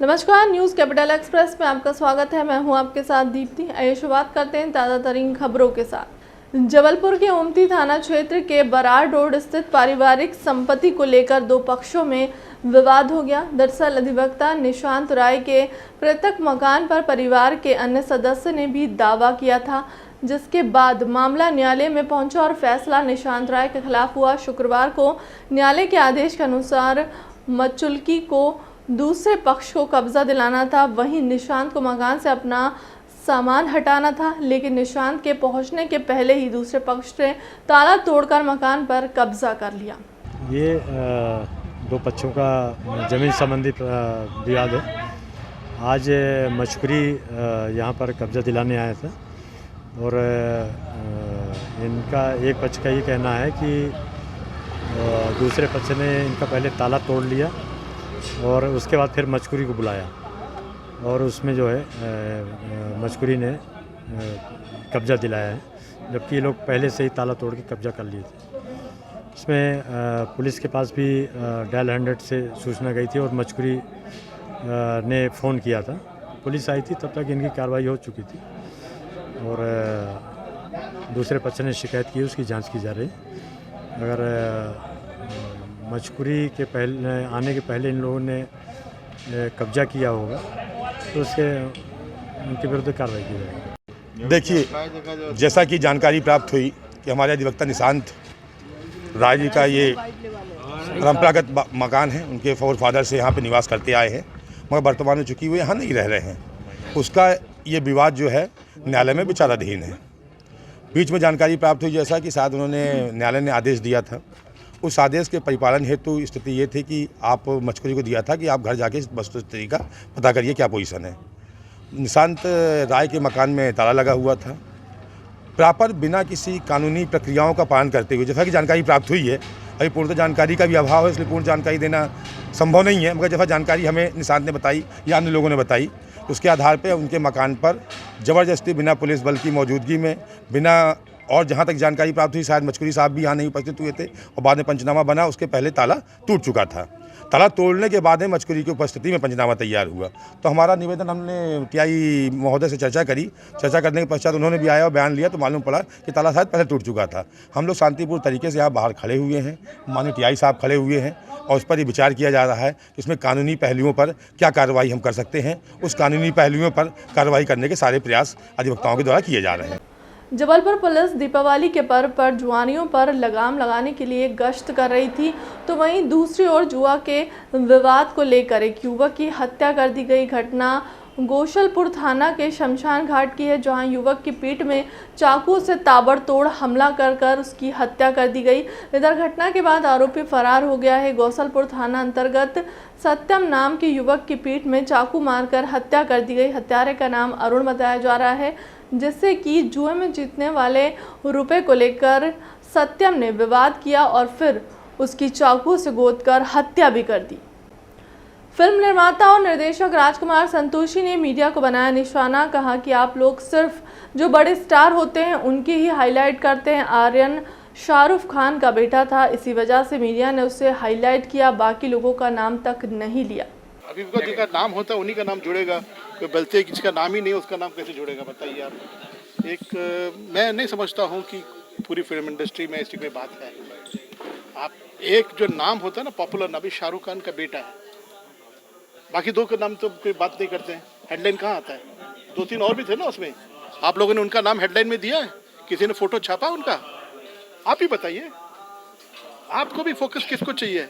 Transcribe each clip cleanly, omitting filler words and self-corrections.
नमस्कार, news capital express में आपका स्वागत है। मैं हूं आपके साथ दीप्ति। आइए शुरुआत करते हैं ताज़ा तरीन खबरों के साथ। जबलपुर के ओमती थाना क्षेत्र के बराड़ रोड स्थित पारिवारिक संपत्ति को लेकर दो पक्षों में विवाद हो गया। दरअसल अधिवक्ता निशांत राय के पृथक मकान पर परिवार के अन्य सदस्य ने भी दावा किया था, जिसके बाद मामला न्यायालय में पहुंचा और फैसला निशांत राय के खिलाफ हुआ। शुक्रवार को न्यायालय के आदेश के अनुसार मचुल्की को दूसरे पक्ष को कब्जा दिलाना था, वहीं निशांत को मकान से अपना सामान हटाना था, लेकिन निशांत के पहुंचने के पहले ही दूसरे पक्ष ने ताला तोड़कर मकान पर कब्जा कर लिया। ये दो पक्षों का ज़मीन संबंधी विवाद है। आज मचकुरी यहाँ पर कब्जा दिलाने आया था और इनका एक पक्ष का ये कहना है कि दूसरे पक्ष ने इनका पहले ताला तोड़ लिया और उसके बाद फिर मचकुरी को बुलाया और उसमें जो है मचकुरी ने कब्जा दिलाया है, जबकि ये लोग पहले से ही ताला तोड़ के कब्जा कर लिए थे। इसमें पुलिस के पास भी डायल 100 से सूचना गई थी और मचकुरी ने फ़ोन किया था। पुलिस आई थी, तब तक इनकी कार्रवाई हो चुकी थी और दूसरे पक्ष ने शिकायत की, उसकी जांच की जा रही। अगर मचकुरी के पहले आने के पहले इन लोगों ने कब्जा किया होगा तो उसके उनके विरुद्ध कार्रवाई की जाएगी। देखिए, जैसा कि जानकारी प्राप्त हुई कि हमारे अधिवक्ता निशांत राय जी का ये परंपरागत मकान है, उनके फादर से यहाँ पे निवास करते आए हैं, मगर वर्तमान में चूँकि वो यहाँ नहीं रह रहे हैं, उसका ये विवाद जो है न्यायालय में विचाराधीन है। बीच में जानकारी प्राप्त हुई जैसा कि शायद उन्होंने न्यायालय ने आदेश दिया था, उस आदेश के परिपालन हेतु स्थिति ये थी कि आप मचकुरी को दिया था कि आप घर जाके वस्तुस्थिति का पता करिए क्या पोजीशन है। निशांत राय के मकान में ताला लगा हुआ था, प्रॉपर बिना किसी कानूनी प्रक्रियाओं का पालन करते हुए, जैसा कि जानकारी प्राप्त हुई है। अभी पूर्ण जानकारी का भी अभाव है, इसलिए पूर्ण जानकारी देना संभव नहीं है, मगर जैसा जानकारी हमें निशांत ने बताई या अन्य लोगों ने बताई, उसके आधार पर उनके मकान पर ज़बरदस्ती बिना पुलिस बल की मौजूदगी में, बिना, और जहाँ तक जानकारी प्राप्त हुई शायद मचकुरी साहब भी यहाँ नहीं उपस्थित हुए थे और बाद में पंचनामा बना, उसके पहले ताला टूट चुका था। ताला तोड़ने के बाद में मचकुरी की उपस्थिति में पंचनामा तैयार हुआ। तो हमारा निवेदन हमने टीआई महोदय से चर्चा करी। चर्चा करने के पश्चात उन्होंने भी आया और बयान लिया तो मालूम पड़ा कि ताला शायद पहले टूट चुका था। हम लोग शांतिपूर्ण तरीके से यहाँ बाहर खड़े हुए हैं, माननीय टीआई साहब खड़े हुए हैं और उस पर ये विचार किया जा रहा है कि इसमें कानूनी पहलुओं पर क्या कार्रवाई हम कर सकते हैं। उस कानूनी पहलुओं पर कार्रवाई करने के सारे प्रयास अधिवक्ताओं के द्वारा किए जा रहे हैं। जबलपुर पुलिस दीपावली के पर्व पर जुआनियों पर लगाम लगाने के लिए गश्त कर रही थी, तो वहीं दूसरी ओर जुआ के विवाद को लेकर एक युवक की हत्या कर दी गई। घटना गोशलपुर थाना के शमशान घाट की है, जहां युवक की पीठ में चाकू से ताबड़तोड़ हमला कर उसकी हत्या कर दी गई। इधर घटना के बाद आरोपी फरार हो गया है। गोशलपुर थाना अंतर्गत सत्यम नाम के युवक की पीठ में चाकू मारकर हत्या कर दी गई। हत्यारे का नाम अरुण बताया जा रहा है, जिससे कि जुए में जीतने वाले रुपए को लेकर सत्यम ने विवाद किया और फिर उसकी चाकू से गोदकर हत्या भी कर दी। फिल्म निर्माता और निर्देशक राजकुमार संतोषी ने मीडिया को बनाया निशाना। कहा कि आप लोग सिर्फ जो बड़े स्टार होते हैं उनकी ही हाईलाइट करते हैं। आर्यन शाहरुख खान का बेटा था, इसी वजह से मीडिया ने उसे हाईलाइट किया, बाकी लोगों का नाम तक नहीं लिया। अभी जिसका नाम होता है उन्हीं का नाम जुड़ेगा, कोई बलते जिसका नाम ही नहीं उसका नाम कैसे जुड़ेगा बताइए आप। मैं नहीं समझता हूँ कि पूरी फिल्म इंडस्ट्री में ऐसी कोई बात है। आप एक जो नाम होता है ना पॉपुलर नाम, अभी शाहरुख खान का बेटा है, बाकी दो का नाम तो कोई बात नहीं करते हैं। हेडलाइन कहाँ आता है? 2-3 और भी थे ना उसमें, आप लोगों ने उनका नाम हेडलाइन में दिया है? किसी ने फोटो छापा उनका? आप ही बताइए, आपको भी फोकस किसको चाहिए?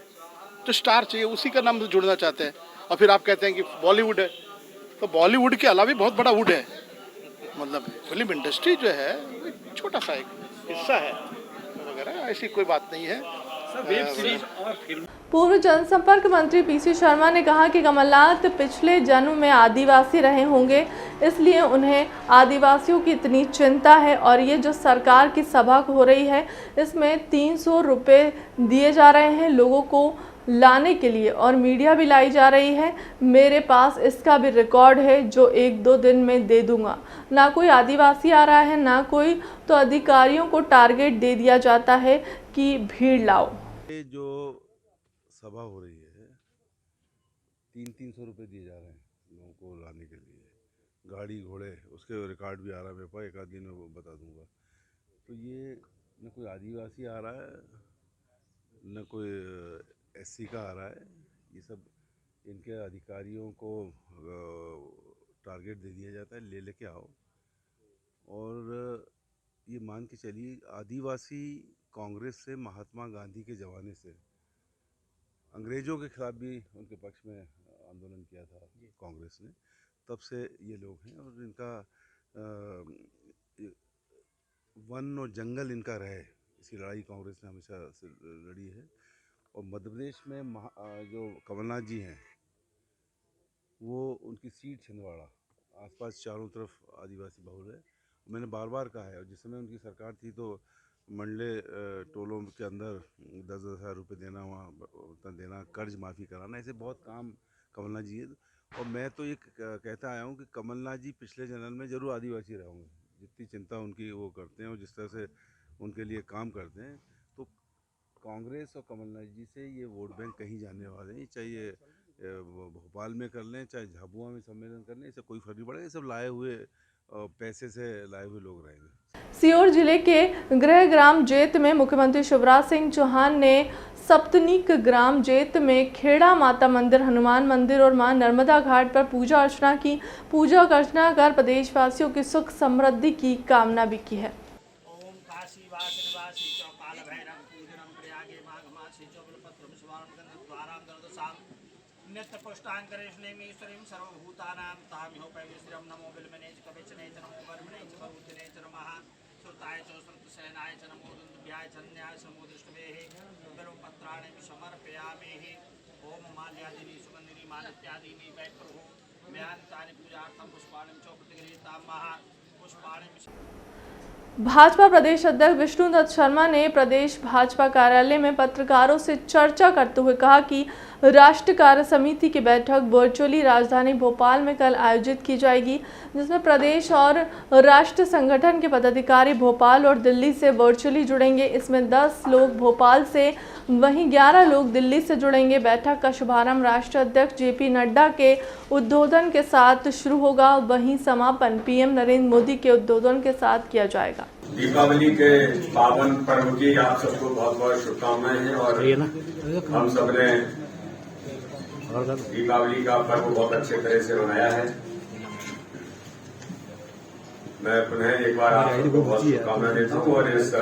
जो स्टार चाहिए उसी का नाम जुड़ना चाहते हैं। और फिर आप कहते हैं कि बॉलीवुड है, तो बॉलीवुड के अलावा भी बहुत बड़ा वुड है। मतलब फिल्म इंडस्ट्री जो है छोटा सा एक हिस्सा है वगैरह, ऐसी कोई बात नहीं है। वेब सीरीज और फिल्म। पूर्व जनसंपर्क मंत्री पीसी शर्मा ने कहा कि कमलनाथ पिछले जन्म में आदिवासी रहे होंगे, इसलिए उन्हें आदिवासियों की इतनी चिंता है। और ये जो सरकार की सभा हो रही है, इसमें 300 रुपये दिए जा रहे हैं लोगों को लाने के लिए और मीडिया भी लाई जा रही है। मेरे पास इसका भी रिकॉर्ड है जो 1-2 दिन में दे दूंगा। ना कोई आदिवासी आ रहा है ना कोई, तो अधिकारियों को टारगेट दे दिया जाता है कि भीड़ लाओ। जो सभा हो रही है 300 रुपये दिए जा रहे हैं लोगों को लाने के लिए, गाड़ी घोड़े, उसके रिकॉर्ड भी आ रहा है मेरे पास, एक आध दिन में वो बता दूंगा। तो ये न कोई आदिवासी आ रहा है न कोई एससी का आ रहा है, ये सब इनके अधिकारियों को टारगेट दे दिया जाता है, ले लेके आओ। और ये मान के चलिए आदिवासी कांग्रेस से महात्मा गांधी के ज़माने से अंग्रेज़ों के खिलाफ भी उनके पक्ष में आंदोलन किया था कांग्रेस ने, तब से ये लोग हैं। और इनका वन और जंगल इनका रहे, इसी लड़ाई कांग्रेस ने हमेशा से लड़ी है। और मध्य प्रदेश में जो कमलनाथ जी हैं वो उनकी सीट छिंदवाड़ा, आसपास चारों तरफ आदिवासी बहुल है। मैंने बार बार कहा है, और जिस समय उनकी सरकार थी तो मंडले टोलों के अंदर 10-10 हज़ार रुपये देना, वहाँ उतना देना, कर्ज माफ़ी कराना, ऐसे बहुत काम कमलनाथ जी है। और मैं तो ये कहता आया हूँ कि कमलनाथ जी पिछले जन्म में ज़रूर आदिवासी रहे होंगे, जितनी चिंता उनकी वो करते हैं और जिस तरह से उनके लिए काम करते हैं। तो कांग्रेस और कमलनाथ जी से ये वोट बैंक कहीं जाने वाले नहीं, चाहिए भोपाल में कर लें, चाहे झाबुआ में सम्मेलन कर लें, इससे कोई फर्क नहीं पड़ेगा। ये सब लाए हुए पैसे से लाए हुए लोग रहेंगे। सीहोर जिले के गृह ग्राम जेत में मुख्यमंत्री शिवराज सिंह चौहान ने सप्तनिक ग्राम जेत में खेड़ा माता मंदिर, हनुमान मंदिर और मां नर्मदा घाट पर पूजा अर्चना की। पूजा अर्चना कर प्रदेशवासियों की सुख समृद्धि की कामना भी की है। नित्य पुष्टांकरेश्वरीं सर्वभूतानां तामिहो पैश्रियं नमो बिल्वनेच कवचने च नमो वर्मणे च करुतने च नमः श्रुताय च श्रुतसेनाय च नमो दुन्दुभ्याय च न्याय समो दृष्टवेः बिल्वपत्राणि समर्पयामि। ओम माल्यादीनि सुगन्धिनि मालित्यादीनि वैप्रभु व्यान्तानि पूजार्थं पुष्पाणि च प्रतिगृहीतामः पुष्पाणि। भाजपा प्रदेश अध्यक्ष विष्णुदत्त शर्मा ने प्रदेश भाजपा कार्यालय में पत्रकारों से चर्चा करते हुए कहा कि राष्ट्रीय कार्य समिति की बैठक वर्चुअली राजधानी भोपाल में कल आयोजित की जाएगी, जिसमें प्रदेश और राष्ट्रीय संगठन के पदाधिकारी भोपाल और दिल्ली से वर्चुअली जुड़ेंगे। इसमें 10 लोग भोपाल से वहीं 11 लोग दिल्ली से जुड़ेंगे। बैठक का शुभारंभ राष्ट्रीय अध्यक्ष जेपी नड्डा के उद्बोधन के साथ शुरू होगा, वहीं समापन पीएम नरेंद्र मोदी के उद्बोधन के साथ किया जाएगा। दीपावली के पावन पर्व की आप सबको बहुत बहुत शुभकामनाएं हैं। और हम सबने दीपावली का पर्व बहुत अच्छे तरह से मनाया है। मैं पुनः एक बार आप सबको बहुत शुभकामनाएं देता हूँ। और इस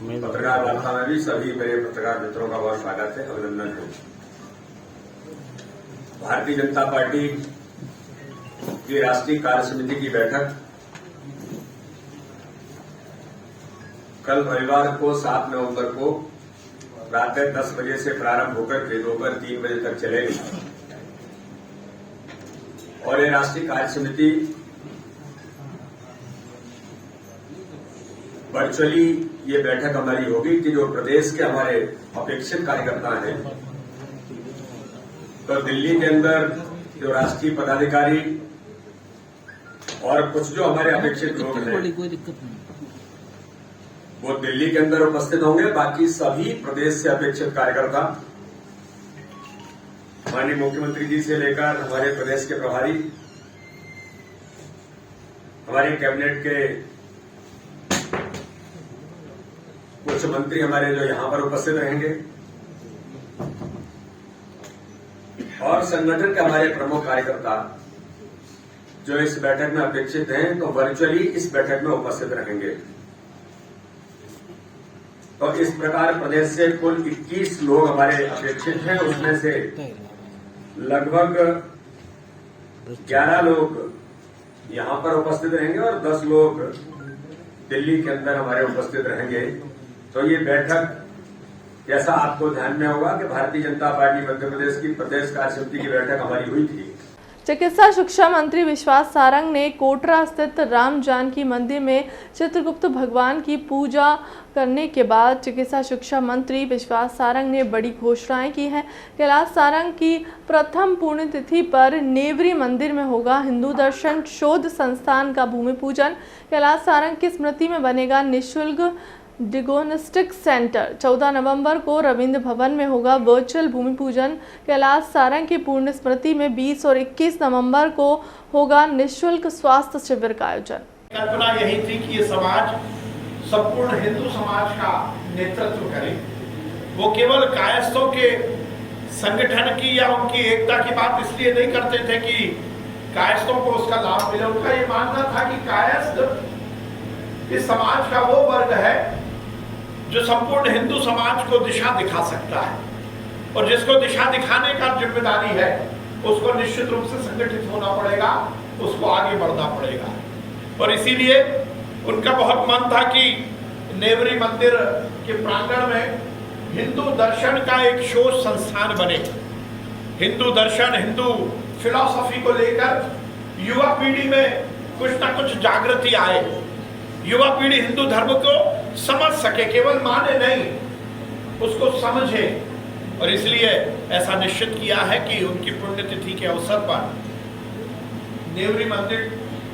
पत्रकार वार्ता में भी सभी मेरे पत्रकार मित्रों का बहुत स्वागत है, अभिनंदन है। भारतीय जनता पार्टी की राष्ट्रीय कार्य समिति की बैठक कल रविवार को 7 नवंबर को रात 10 बजे से प्रारंभ होकर के दोपहर 3 बजे तक चलेगी। और ये राष्ट्रीय कार्य समिति वर्चुअली ये बैठक हमारी होगी कि जो प्रदेश के हमारे अपेक्षित कार्यकर्ता हैं, तो दिल्ली के अंदर जो राष्ट्रीय पदाधिकारी और कुछ जो हमारे अपेक्षित लोग हैं वो दिल्ली के अंदर उपस्थित होंगे। बाकी सभी प्रदेश से अपेक्षित कार्यकर्ता माननीय मुख्यमंत्री जी से लेकर हमारे प्रदेश के प्रभारी, हमारे कैबिनेट के कुछ मंत्री हमारे जो यहां पर उपस्थित रहेंगे और संगठन के हमारे प्रमुख कार्यकर्ता जो इस बैठक में अपेक्षित हैं, तो वर्चुअली इस बैठक में उपस्थित रहेंगे। तो इस प्रकार प्रदेश से कुल 21 लोग हमारे अपेक्षित हैं, उसमें से लगभग 11 लोग यहां पर उपस्थित रहेंगे और 10 लोग दिल्ली के अंदर हमारे उपस्थित रहेंगे। तो ये बैठक जैसा आपको ध्यान में होगा कि भारतीय जनता पार्टी मध्य प्रदेश की प्रदेश कार्य समिति की बैठक हमारी हुई थी। चिकित्सा शिक्षा मंत्री विश्वास सारंग ने कोटरा स्थित राम जानकी मंदिर में चित्रगुप्त भगवान की पूजा करने के बाद चिकित्सा शिक्षा मंत्री विश्वास सारंग ने बड़ी घोषणाएं की हैं। कैलाश सारंग की प्रथम पुण्यतिथि पर नेवरी मंदिर में होगा हिंदू दर्शन शोध संस्थान का भूमि पूजन। कैलाश सारंग की स्मृति में बनेगा निःशुल्क डिगोनिस्टिक सेंटर 14 नवंबर को रविंद्र भवन में होगा वर्चुअल भूमि पूजन। कैलाश सारंग की पूर्ण स्मृति में 20 और 21 नवंबर को होगा निःशुल्क स्वास्थ्य शिविर का आयोजन। कल्पना यही थी कि ये समाज संपूर्ण हिंदू समाज का नेतृत्व करे। वो केवल कायस्थों के संगठन की या उनकी एकता की बात इसलिए नहीं करते थे कि कायस्थों को उसका लाभ मिले। उनका ये मानना था कि कायस्थ इस समाज का वो वर्ग है जो संपूर्ण हिंदू समाज को दिशा दिखा सकता है, और जिसको दिशा दिखाने का जिम्मेदारी है उसको निश्चित रूप से संगठित होना पड़ेगा, उसको आगे बढ़ना पड़ेगा। और इसीलिए उनका बहुत मन था कि नेवरी मंदिर के प्रांगण में हिंदू दर्शन का एक शोध संस्थान बने। हिंदू दर्शन, हिंदू फिलॉसफी को लेकर युवा पीढ़ी में कुछ ना कुछ जागृति आए, युवा पीढ़ी हिंदू धर्म को समझ सके, केवल माने नहीं, उसको समझे। और इसलिए ऐसा निश्चित किया है कि उनकी पुण्यतिथि के अवसर पर नेवरी मंदिर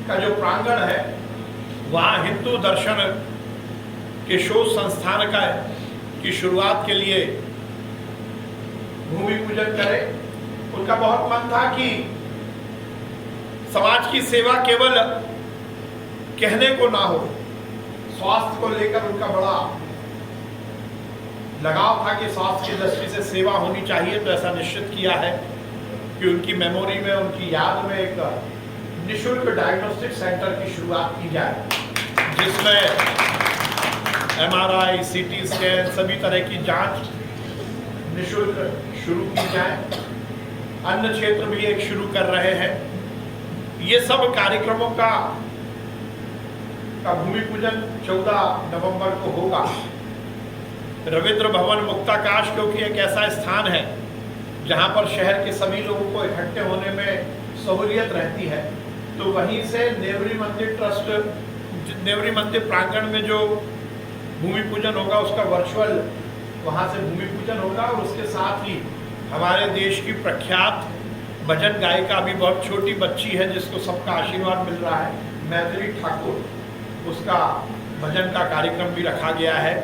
का जो प्रांगण है वहाँ हिंदू दर्शन के शोध संस्थान की शुरुआत के लिए भूमि पूजन करें। उनका बहुत मन था कि समाज की सेवा केवल कहने को ना हो, स्वास्थ्य को लेकर उनका बड़ा लगाव था कि स्वास्थ्य की दृष्टि से सेवा होनी चाहिए। तो ऐसा निश्चित किया है कि उनकी मेमोरी में, उनकी याद में एक निःशुल्क डायग्नोस्टिक सेंटर की शुरुआत की जाए, जिसमें MRI, CT स्कैन, सभी तरह की जांच निःशुल्क शुरू की जाए। अन्य क्षेत्र भी एक शुरू कर रहे हैं। ये सब कार्यक्रमों का भूमि पूजन 14 नवंबर को होगा। रविंद्र भवन मुक्ताकाश क्योंकि एक ऐसा स्थान है जहां पर शहर के सभी लोगों को इकट्ठे होने में सहूलियत रहती है, तो वहीं से नेवरी मंदिर ट्रस्ट, नेवरी मंदिर प्रांगण में जो भूमि पूजन होगा उसका वर्चुअल वहां से भूमि पूजन होगा। और उसके साथ ही हमारे देश की प्रख्यात भजन गायिका भी बहुत छोटी बच्ची है जिसको सबका आशीर्वाद मिल रहा है, मैथिली ठाकुर, उसका भजन का कार्यक्रम भी रखा गया है।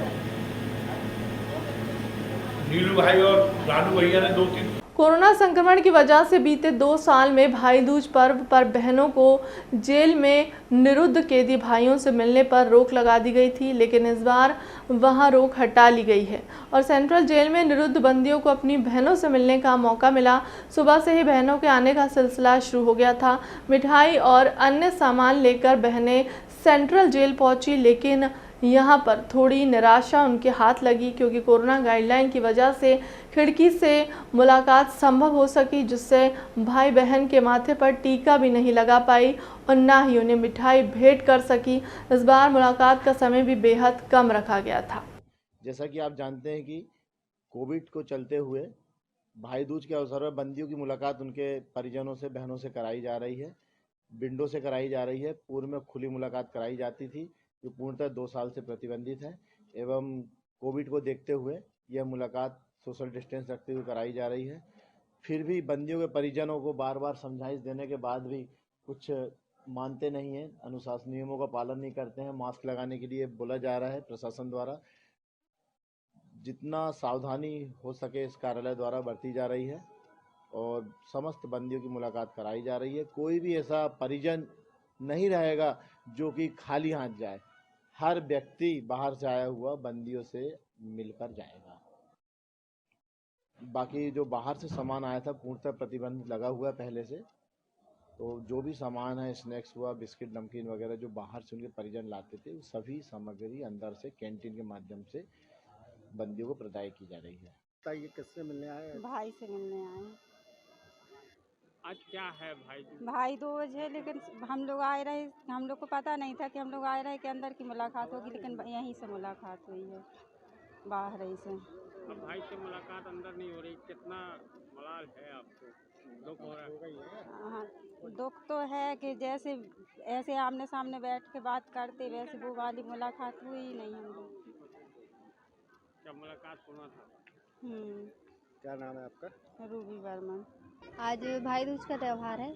नीलू भाई और रानू भैया ने 2-3 कोरोना संक्रमण की वजह से बीते 2 साल में भाई दूज पर्व पर बहनों को जेल में निरुद्ध कैदी भाइयों से मिलने पर रोक लगा दी गई थी, लेकिन इस बार वहां रोक हटा ली गई है और सेंट्रल जेल में निरुद्ध बंदियों को अपनी बहनों से मिलने का मौका मिला। सुबह से ही बहनों के आने का सिलसिला शुरू हो गया था। मिठाई और अन्य सामान लेकर बहनें सेंट्रल जेल पहुंची, लेकिन यहाँ पर थोड़ी निराशा उनके हाथ लगी क्योंकि कोरोना गाइडलाइन की वजह से खिड़की से मुलाकात संभव हो सकी, जिससे भाई बहन के माथे पर टीका भी नहीं लगा पाई और ना ही उन्हें मिठाई भेंट कर सकी। इस बार मुलाकात का समय भी बेहद कम रखा गया था। जैसा कि आप जानते हैं कि कोविड को चलते हुए भाई दूज के अवसर पर बंदियों की मुलाकात उनके परिजनों से, बहनों से कराई जा रही है, विंडो से कराई जा रही है। पूर्व में खुली मुलाकात कराई जाती थी जो पूर्णतः 2 साल से प्रतिबंधित है, एवं कोविड को देखते हुए यह मुलाकात सोशल डिस्टेंस रखते हुए कराई जा रही है। फिर भी बंदियों के परिजनों को बार बार समझाइश देने के बाद भी कुछ मानते नहीं हैं, अनुशासन नियमों का पालन नहीं करते हैं। मास्क लगाने के लिए बोला जा रहा है प्रशासन द्वारा। जितना सावधानी हो सके इस कार्यालय द्वारा बरती जा रही है और समस्त बंदियों की मुलाकात कराई जा रही है। कोई भी ऐसा परिजन नहीं रहेगा जो कि खाली हाथ जाए। हर व्यक्ति बाहर से आया हुआ बंदियों से मिलकर जाएगा। बाकी जो बाहर से सामान आया था पूर्णतः प्रतिबंध लगा हुआ है पहले से, तो जो भी सामान है, स्नैक्स हुआ, बिस्किट, नमकीन वगैरह जो बाहर से उनके परिजन लाते थे, वो सभी सामग्री अंदर से कैंटीन के माध्यम से बंदियों को प्रदाय की जा रही है। ये किससे मिलने आए? भाई से मिलने आए। आज क्या है भाई दूज है, लेकिन हम लोग आए रहे, हम लोग को पता नहीं था कि हम लोग आए रहे कि अंदर की मुलाकात होगी, लेकिन यहीं से मुलाकात हुई है, बाहर ही से। अब भाई से मुलाकात अंदर नहीं हो रही, कितना मलाल है आपको? दुख हो रहा है? हाँ, दुख तो है कि जैसे ऐसे आमने सामने बैठ के बात करते वैसे वो वाली मुलाकात हुई ही नहीं हम लोग। क्या मुलाकात होना था? क्या नाम है आपका? रूबी वर्मन। आज भाई दूज का त्यौहार है,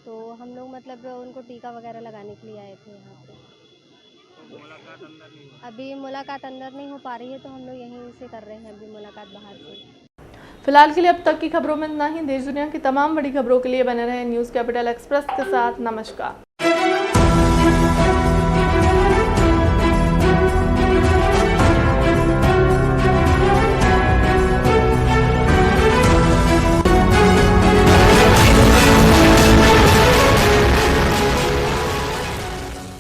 तो हम लोग मतलब उनको टीका वगैरह लगाने के लिए आए थे यहाँ पे। तो मुलाकात अंदर नहीं हो अभी मुलाकात अंदर नहीं हो पा रही है, तो हम लोग यहीं से कर रहे हैं अभी मुलाकात बाहर से। फिलहाल के लिए अब तक की खबरों में इतना ही। देश दुनिया की तमाम बड़ी खबरों के लिए बने रहे न्यूज़ कैपिटल एक्सप्रेस के साथ। नमस्कार।